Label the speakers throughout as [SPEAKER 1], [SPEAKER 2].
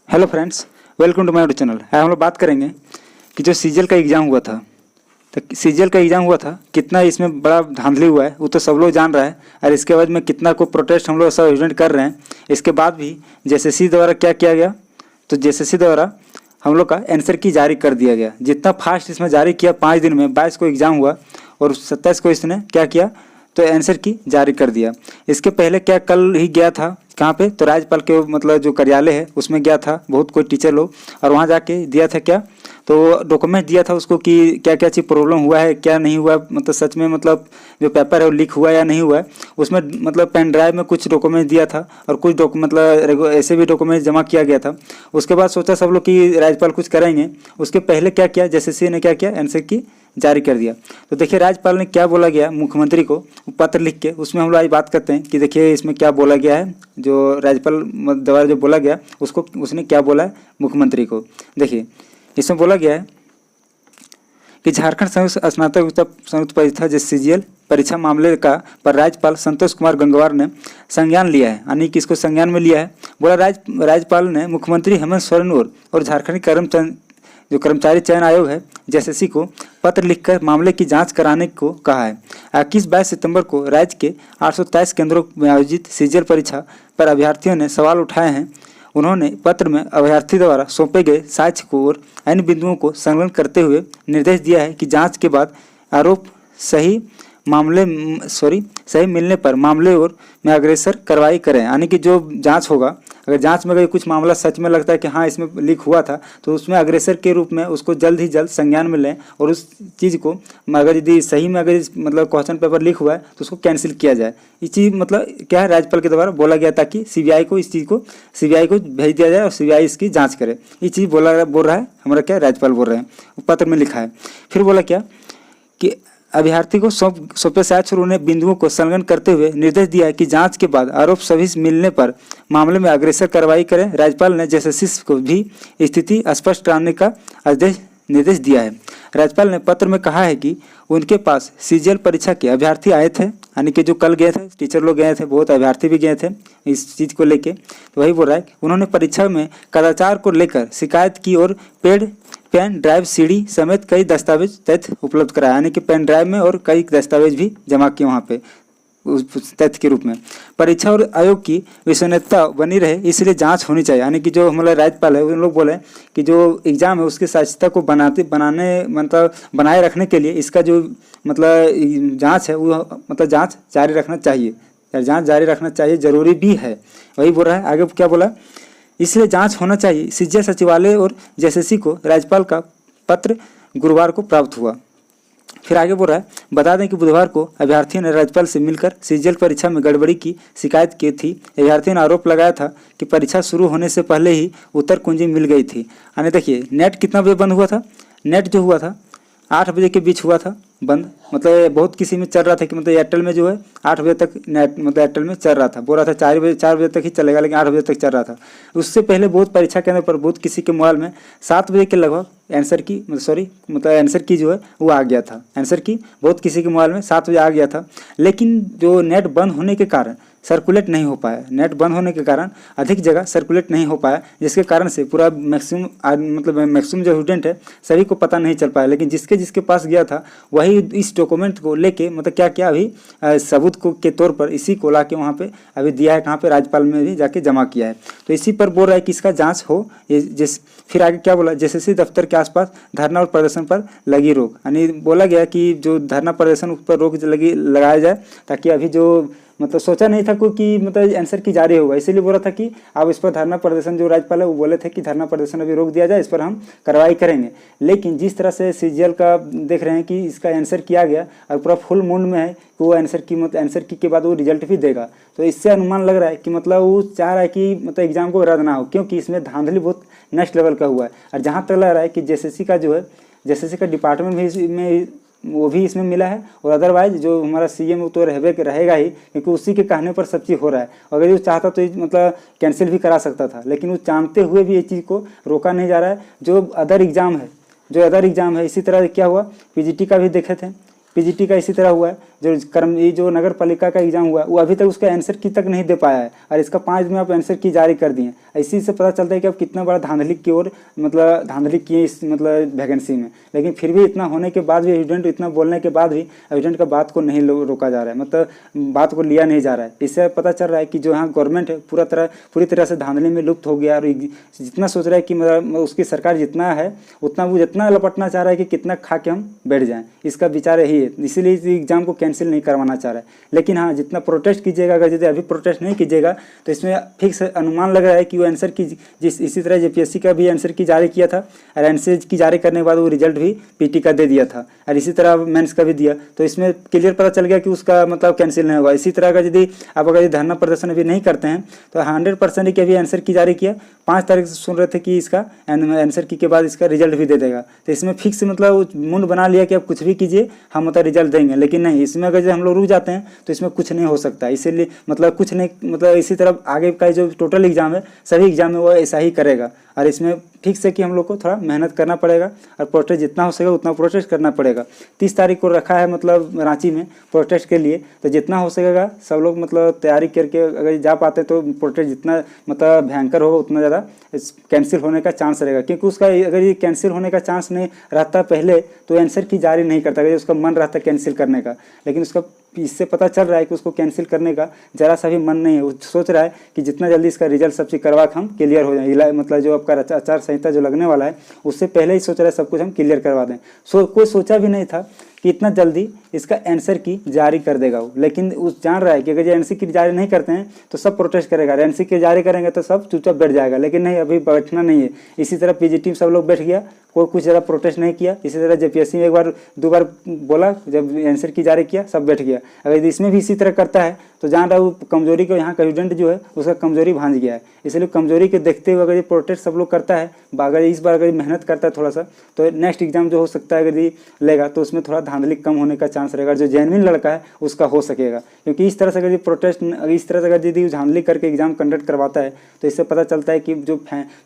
[SPEAKER 1] Hello friends, welcome to my YouTube channel. हम लोग बात करेंगे कि जो सीजीएल का एग्ज़ाम हुआ था, तो सीजीएल का एग्ज़ाम हुआ था, कितना इसमें बड़ा धांधली हुआ है वो तो सब लोग जान रहा है। और इसके बाद में कितना को प्रोटेस्ट हम लोग सब स्टूडेंट कर रहे हैं। इसके बाद भी जेएसएससी द्वारा क्या किया गया, तो जेएसएससी द्वारा हम लोग का आंसर की जारी कर दिया गया। जितना फास्ट इसमें जारी किया, 5 दिन में 22 को एग्ज़ाम हुआ और 27 को इसने क्या किया, तो आंसर की जारी कर दिया। इसके पहले क्या कल ही गया था कहाँ पे, तो राज्यपाल के मतलब जो कार्यालय है उसमें गया था बहुत कोई टीचर लोग, और वहाँ जाके दिया था क्या, तो डॉक्यूमेंट दिया था उसको कि क्या क्या चीज़ प्रॉब्लम हुआ है क्या नहीं हुआ, मतलब सच में मतलब जो पेपर है वो लीक हुआ या नहीं हुआ है। उसमें मतलब पेन ड्राइव में कुछ डॉक्यूमेंट दिया था और कुछ मतलब ऐसे भी डॉक्यूमेंट जमा किया गया था। उसके बाद सोचा सब लोग कि राज्यपाल कुछ करेंगे। उसके पहले क्या किया, जेएसएससी ने क्या किया, आंसर की जारी कर दिया। तो देखिए राज्यपाल ने क्या बोला गया मुख्यमंत्री को पत्र लिख के, उसमें हम लोग आज बात करते हैं कि देखिए इसमें क्या बोला गया है। जो राज्यपाल द्वारा जो बोला गया उसको उसने क्या बोला है मुख्यमंत्री को। देखिए इसमें बोला गया है कि झारखंड संयुक्त स्नातक संयुक्त परीक्षा जो सीजीएल परीक्षा मामले का पर राज्यपाल संतोष कुमार गंगवार ने संज्ञान लिया है, यानी कि इसको संज्ञान में लिया है। बोला राज्यपाल ने मुख्यमंत्री हेमंत सोरेन और झारखंड जो कर्मचारी चयन आयोग है जेएसएससी को पत्र लिखकर मामले की जांच कराने को कहा है। 21-22 सितंबर को राज्य के 823 केंद्रों में आयोजित सीजीएल परीक्षा पर अभ्यर्थियों ने सवाल उठाए हैं। उन्होंने पत्र में अभ्यर्थी द्वारा सौंपे गए साक्ष्य को और अन्य बिंदुओं को संलग्न करते हुए निर्देश दिया है कि जांच के बाद आरोप सही मिलने पर मामले और में अग्रसर कार्रवाई करें। यानी कि जो जांच होगा, अगर जांच में अगर कुछ मामला सच में लगता है कि हाँ इसमें लीक हुआ था, तो उसमें अग्रसर के रूप में उसको जल्द ही जल्द संज्ञान में लें और उस चीज़ को अगर यदि सही में अगर मतलब क्वेश्चन पेपर लीक हुआ है तो उसको कैंसिल किया जाए। ये चीज़ मतलब क्या है, राज्यपाल के द्वारा बोला गया ताकि सीबीआई को भेज दिया जाए और सीबीआई इसकी जाँच करे। ये चीज़ बोल रहा है हमारा क्या राज्यपाल बोल रहे हैं, पत्र में लिखा है। फिर बोला क्या कि अभ्यर्थी को सौंपे साक्ष्य और उन्हें बिंदुओं को संलग्न करते हुए निर्देश दिया है कि जांच के बाद आरोप सभी मिलने पर मामले में अग्रसर कार्रवाई करें। राज्यपाल ने जेएसएससी को भी स्थिति स्पष्ट कराने का निर्देश दिया है। राज्यपाल ने पत्र में कहा है कि उनके पास सीजीएल परीक्षा के अभ्यर्थी आए थे, यानी कि जो कल गए थे टीचर लोग गए थे, बहुत अभ्यर्थी भी गए थे इस चीज़ को लेके। तो वही बोल रहा है उन्होंने परीक्षा में कदाचार को लेकर शिकायत की और पेन ड्राइव सीडी समेत कई दस्तावेज तथ्य उपलब्ध कराया, यानी कि पेन ड्राइव में और कई दस्तावेज भी जमा किए वहाँ पे उस तथ्य के रूप में। परीक्षा और आयोग की विश्वसनीयता बनी रहे इसलिए जांच होनी चाहिए, यानी कि जो हमारे राज्यपाल है उन लोग बोले कि जो एग्ज़ाम है उसकी सच्चाई को बनाए रखने के लिए इसका जो मतलब जांच है वो मतलब जांच जारी रखना चाहिए, ज़रूरी भी है। वही बोल रहा है। आगे क्या बोला, इसलिए जांच होना चाहिए। सीजीएल सचिवालय और जेएसएससी को राज्यपाल का पत्र गुरुवार को प्राप्त हुआ। फिर आगे बोल रहा है, बता दें कि बुधवार को अभ्यर्थियों ने राज्यपाल से मिलकर सीजीएल परीक्षा में गड़बड़ी की शिकायत की थी। अभ्यर्थियों ने आरोप लगाया था कि परीक्षा शुरू होने से पहले ही उत्तर कुंजी मिल गई थी। यानी देखिए नेट कितना बजे बंद हुआ था, नेट जो हुआ था 8 बजे के बीच हुआ था बंद। मतलब बहुत किसी में चल रहा था कि मतलब एयरटेल में जो है 8 बजे तक नेट मतलब एयरटेल में चल रहा था, बोल रहा था 4 बजे तक ही चलेगा, लेकिन 8 बजे तक चल रहा था। उससे पहले बहुत परीक्षा केंद्र पर बहुत किसी के मोबाइल में 7 बजे के लगभग आंसर की जो है वो आ गया था। आंसर की बहुत किसी के मोबाइल में 7 बजे आ गया था, लेकिन जो नेट बंद होने के कारण सर्कुलेट नहीं हो पाया। नेट बंद होने के कारण अधिक जगह सर्कुलेट नहीं हो पाया, जिसके कारण से पूरा मैक्सिमम जो स्टूडेंट है सभी को पता नहीं चल पाया। लेकिन जिसके पास गया था वही इस डॉक्यूमेंट को लेके मतलब क्या अभी सबूत को के तौर पर इसी को लाके वहाँ पे अभी दिया है, कहाँ पे राज्यपाल में भी जाके जमा किया है। तो इसी पर बोल रहा है कि इसका जाँच हो। फिर आगे क्या बोला, जेएसएससी दफ्तर के आसपास धरना और प्रदर्शन पर लगी रोक, यानी बोला गया कि जो धरना प्रदर्शन पर रोक लगाया जाए, ताकि अभी जो मतलब सोचा नहीं था कोई कि मतलब आंसर की जारी होगा, इसीलिए बोला था कि अब इस पर धरना प्रदर्शन, जो राज्यपाल है वो बोले थे कि धरना प्रदर्शन अभी रोक दिया जाए, इस पर हम कार्रवाई करेंगे। लेकिन जिस तरह से सीजीएल का देख रहे हैं कि इसका आंसर किया गया और पूरा फुल मूड में है कि वो आंसर की के बाद वो रिजल्ट भी देगा, तो इससे अनुमान लग रहा है कि मतलब वो चाह रहा है कि मतलब एग्जाम को रद्द ना हो, क्योंकि इसमें धांधली बहुत नेक्स्ट लेवल का हुआ है। और जहाँ तक लग रहा है कि जेएसएससी का डिपार्टमेंट में वो भी इसमें मिला है, और अदरवाइज जो हमारा सीएम वो तो रहेगा ही, क्योंकि उसी के कहने पर सब चीज़ हो रहा है। अगर वो चाहता तो मतलब कैंसिल भी करा सकता था, लेकिन वो जानते हुए भी ये चीज़ को रोका नहीं जा रहा है। जो अदर एग्ज़ाम है इसी तरह क्या हुआ, पीजीटी का भी देखे थे, पीजीटी का इसी तरह हुआ है। जो ये जो नगर पालिका का एग्जाम हुआ वो अभी तक उसका आंसर की तक नहीं दे पाया है, और इसका 5 में आप आंसर की जारी कर दिए। इसी से पता चलता है कि आप कितना बड़ा धांधली की ओर मतलब धांधली किए इस मतलब वैकेंसी में। लेकिन फिर भी इतना होने के बाद भी, स्टूडेंट इतना बोलने के बाद भी स्टूडेंट का बात को नहीं रोका जा रहा है, मतलब बात को लिया नहीं जा रहा है। इससे पता चल रहा है कि जो यहाँ गवर्नमेंट है पूरी तरह से धांधली में लुप्त हो गया, और जितना सोच रहा है कि मतलब उसकी सरकार जितना है उतना वो जितना लपटना चाह रहा है कि कितना खा के हम बैठ जाएं, इसका विचार यही है। इसीलिए इस एग्जाम को कैंसिल नहीं करवाना चाह रहा है। लेकिन हाँ, जितना प्रोटेस्ट कीजिएगा, अगर यदि अभी प्रोटेस्ट नहीं कीजिएगा तो इसमें फिक्स अनुमान लग रहा है कि वो आंसर की इसी तरह जेपीएससी का भी आंसर की जारी किया था, और आंसर की जारी करने के बाद वो रिजल्ट भी पीटी का दे दिया था, और इसी तरह मेंस का भी दिया। तो इसमें क्लियर पता चल गया कि उसका मतलब कैंसिल नहीं होगा। इसी तरह का यदि आप अगर धरना प्रदर्शन अभी नहीं करते हैं तो 100% कि अभी आंसर की जारी किया, 5 तारीख से सुन रहे थे कि इसका आंसर की के बाद इसका रिजल्ट भी दे देगा। तो इसमें फिक्स मतलब मुंड बना लिया कि आप कुछ भी कीजिए, हम मतलब रिजल्ट देंगे। लेकिन नहीं, इसमें अगर हम लोग रुक जाते हैं तो इसमें कुछ नहीं हो सकता। इसीलिए मतलब कुछ नहीं, मतलब इसी तरह आगे का जो टोटल एग्जाम है सभी एग्जाम में वो ऐसा ही करेगा। और इसमें ठीक से कि हम लोग को थोड़ा मेहनत करना पड़ेगा, और प्रोटेस्ट जितना हो सकेगा उतना प्रोटेस्ट करना पड़ेगा। 30 तारीख को रखा है मतलब रांची में प्रोटेस्ट के लिए, तो जितना हो सकेगा सब लोग मतलब तैयारी करके अगर जा पाते तो प्रोटेस्ट जितना मतलब भयंकर होगा उतना ज़्यादा कैंसिल होने का चांस रहेगा। क्योंकि उसका अगर ये कैंसिल होने का चांस नहीं रहता पहले तो आंसर की जारी नहीं करता, अगर उसका मन रहता कैंसिल करने का। लेकिन उसका इससे पता चल रहा है कि उसको कैंसिल करने का ज़रा सा भी मन नहीं है। वो सोच रहा है कि जितना जल्दी इसका रिजल्ट सब चीज़ करवा के हम क्लियर हो जाए, मतलब जो आपका आचार संहिता जो लगने वाला है उससे पहले ही सोच रहा है सब कुछ हम क्लियर करवा दें। कोई सोचा भी नहीं था कि इतना जल्दी इसका आंसर की जारी कर देगा वो। लेकिन उस जान रहा है कि अगर ये आंसर की जारी नहीं करते हैं तो सब प्रोटेस्ट करेगा, आंसर की जारी करेंगे तो सब चुपचाप बैठ जाएगा। लेकिन नहीं, अभी बैठना नहीं है। इसी तरह पीजीटी में सब लोग बैठ गया, कोई कुछ ज़्यादा प्रोटेस्ट नहीं किया। इसी तरह जेपीएससी में एक बार 2 बार बोला, जब आंसर की जारी किया सब बैठ गया। अगर इसमें भी इसी तरह करता है तो जान रहा है वो कमजोरी को, यहाँ का स्टूडेंट जो है उसका कमजोरी भांज गया है। इसलिए कमजोरी के देखते हुए अगर ये प्रोटेस्ट सब लोग करता है, अगर इस बार अगर मेहनत करता है थोड़ा सा, तो नेक्स्ट एग्जाम जो हो सकता है अगर ये लेगा तो उसमें थोड़ा धांधली कम होने का चांस रहेगा। जो जेन्युइन लड़का है उसका हो सकेगा। क्योंकि इस तरह से अगर ये प्रोटेस्ट इस तरह से अगर यदि धांधली करके एग्जाम कंडक्ट करवाता है तो इससे पता चलता है कि जो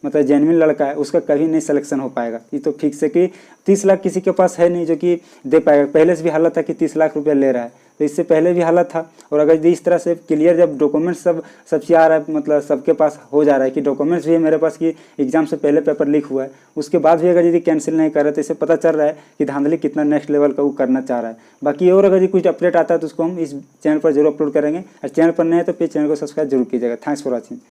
[SPEAKER 1] मतलब जेन्युइन लड़का है उसका कभी नहीं सिलेक्शन हो पाएगा। ये तो फिक्स है कि 30 लाख किसी के पास है नहीं जो कि दे पाएगा। पहले से भी हालत था कि 30 लाख रुपया ले रहा है, तो इससे पहले भी हालत था। और अगर इस तरह से क्लियर जब डॉक्यूमेंट्स सब चीज़ आ रहा है, मतलब सबके पास हो जा रहा है कि डॉक्यूमेंट्स भी है मेरे पास कि एग्जाम से पहले पेपर लीक हुआ है, उसके बाद भी अगर यदि कैंसिल नहीं कर रहे तो इससे पता चल रहा है कि धांधली कितना नेक्स्ट लेवल का वो करना चाह रहा है। बाकी और अगर कुछ अपडेट आता है तो उसको हम इस चैनल पर जरूर अपलोड करेंगे, और चैनल पर नए हैं तो फिर चैनल को सब्सक्राइब जरूर कीजिएगा। Thanks for watching.